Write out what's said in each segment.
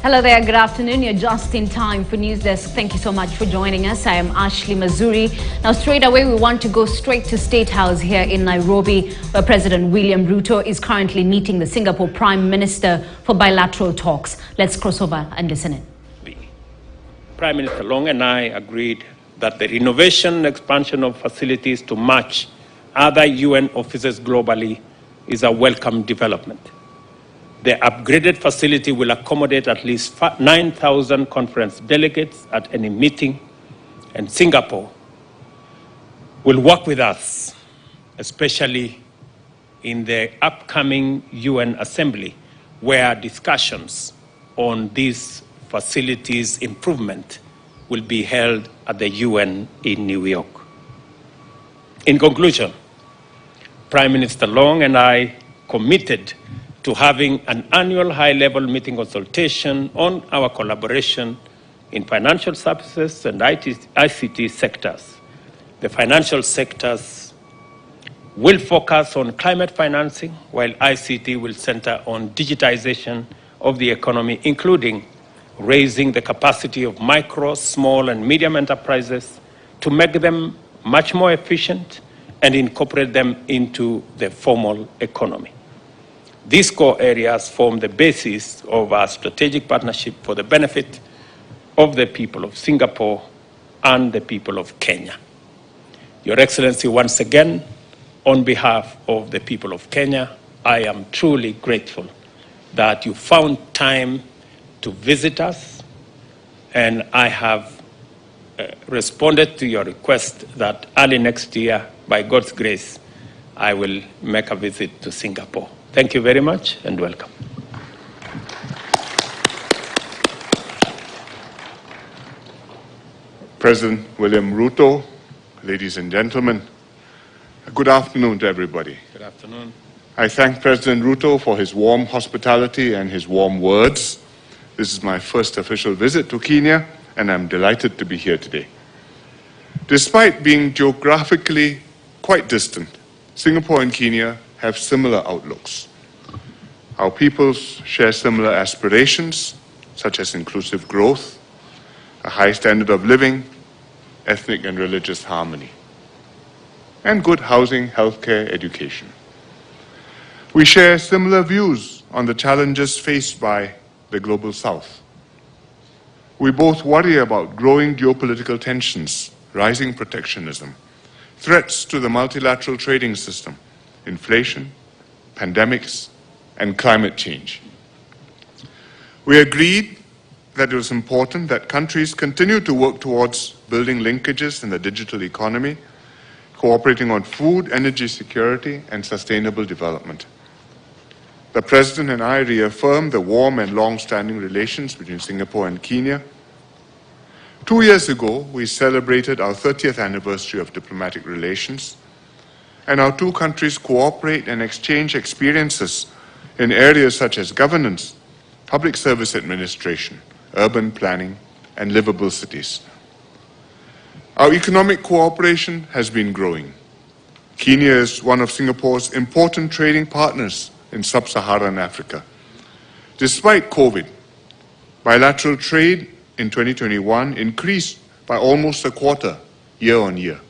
Hello there, good afternoon. You're just in time for News Desk. Thank you so much for joining us. I am Ashley Mazuri. Now, straight away, we want to go straight to State House here in Nairobi, where President William Ruto is currently meeting the Singapore Prime Minister for bilateral talks. Let's cross over and listen in. Prime Minister Loong and I agreed that the renovation and expansion of facilities to match other UN offices globally is a welcome development. The upgraded facility will accommodate at least 9,000 conference delegates at any meeting, and Singapore will work with us, especially in the upcoming UN Assembly, where discussions on these facilities improvement will be held at the UN in New York. In conclusion, Prime Minister Loong and I committed to having an annual high-level meeting consultation on our collaboration in financial services and ICT sectors. The financial sectors will focus on climate financing, while ICT will center on digitization of the economy, including raising the capacity of micro, small, and medium enterprises to make them much more efficient and incorporate them into the formal economy. These core areas form the basis of our strategic partnership for the benefit of the people of Singapore and the people of Kenya. Your Excellency, once again, on behalf of the people of Kenya, I am truly grateful that you found time to visit us, and I have responded to your request that early next year, by God's grace, I will make a visit to Singapore. Thank you very much and welcome. President William Ruto, ladies and gentlemen, good afternoon to everybody. Good afternoon. I thank President Ruto for his warm hospitality and his warm words. This is my first official visit to Kenya, and I'm delighted to be here today. Despite being geographically quite distant, Singapore and Kenya have similar outlooks. Our peoples share similar aspirations, such as inclusive growth, a high standard of living, ethnic and religious harmony, and good housing, healthcare, education. We share similar views on the challenges faced by the Global South. We both worry about growing geopolitical tensions, rising protectionism, threats to the multilateral trading system, inflation, pandemics, and climate change. We agreed that it was important that countries continue to work towards building linkages in the digital economy, cooperating on food, energy security, and sustainable development. The President and I reaffirmed the warm and long-standing relations between Singapore and Kenya. 2 years ago, we celebrated our 30th anniversary of diplomatic relations, and our two countries cooperate and exchange experiences in areas such as governance, public service administration, urban planning, and livable cities. Our economic cooperation has been growing. Kenya is one of Singapore's important trading partners in sub-Saharan Africa. Despite COVID, bilateral trade in 2021 increased by almost a quarter year on year.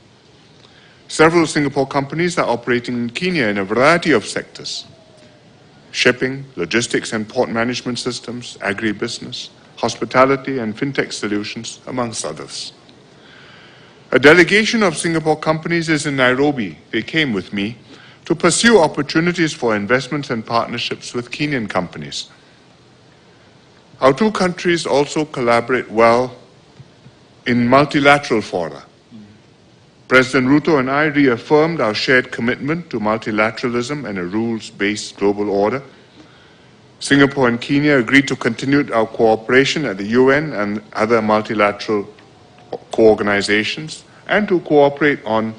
Several Singapore companies are operating in Kenya in a variety of sectors: shipping, logistics and port management systems, agribusiness, hospitality and fintech solutions, amongst others. A delegation of Singapore companies is in Nairobi. They came with me to pursue opportunities for investments and partnerships with Kenyan companies. Our two countries also collaborate well in multilateral fora. President Ruto and I reaffirmed our shared commitment to multilateralism and a rules-based global order. Singapore and Kenya agreed to continue our cooperation at the UN and other multilateral co-organizations, and to cooperate on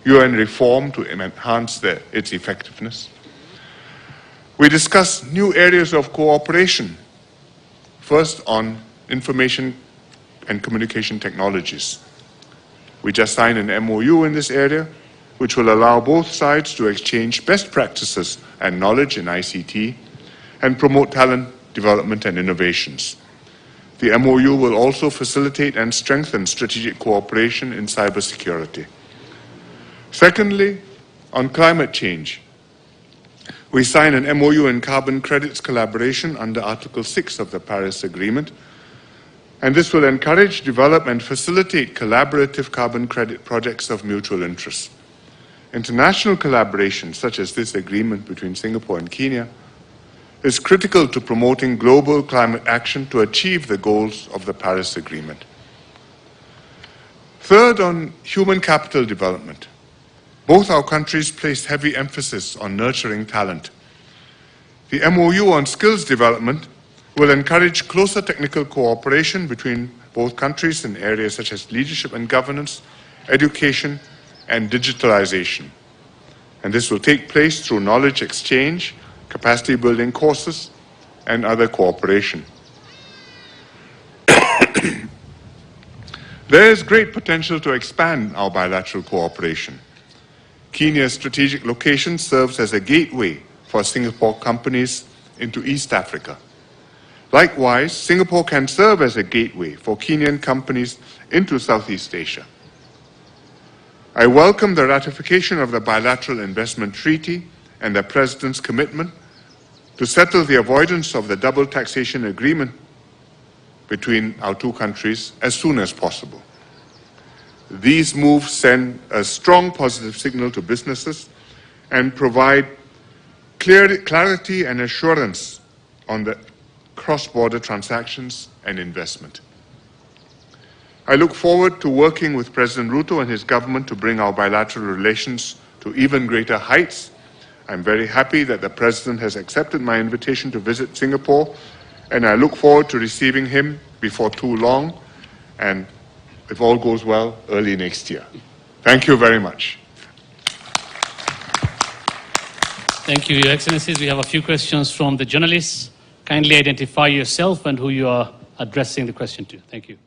UN reform to enhance its effectiveness. We discussed new areas of cooperation, first on information and communication technologies. We just signed an MOU in this area, which will allow both sides to exchange best practices and knowledge in ICT and promote talent development and innovations. The MOU will also facilitate and strengthen strategic cooperation in cybersecurity. Secondly, on climate change, we sign an MOU in carbon credits collaboration under Article 6 of the Paris Agreement, and this will encourage, develop, and facilitate collaborative carbon credit projects of mutual interest. International collaboration, such as this agreement between Singapore and Kenya, is critical to promoting global climate action to achieve the goals of the Paris Agreement. Third, on human capital development. Both our countries place heavy emphasis on nurturing talent. The MOU on skills development will encourage closer technical cooperation between both countries in areas such as leadership and governance, education, and digitalization. And this will take place through knowledge exchange, capacity building courses, and other cooperation. There is great potential to expand our bilateral cooperation. Kenya's strategic location serves as a gateway for Singapore companies into East Africa. Likewise, Singapore can serve as a gateway for Kenyan companies into Southeast Asia. I welcome the ratification of the Bilateral Investment Treaty and the President's commitment to settle the avoidance of the double taxation agreement between our two countries as soon as possible. These moves send a strong positive signal to businesses and provide clarity and assurance on the cross-border transactions and investment. I look forward to working with President Ruto and his government to bring our bilateral relations to even greater heights. I'm very happy that the President has accepted my invitation to visit Singapore, and I look forward to receiving him before too long, and if all goes well, early next year. Thank you very much. Thank you, Your Excellencies. We have a few questions from the journalists. Kindly identify yourself and who you are addressing the question to. Thank you.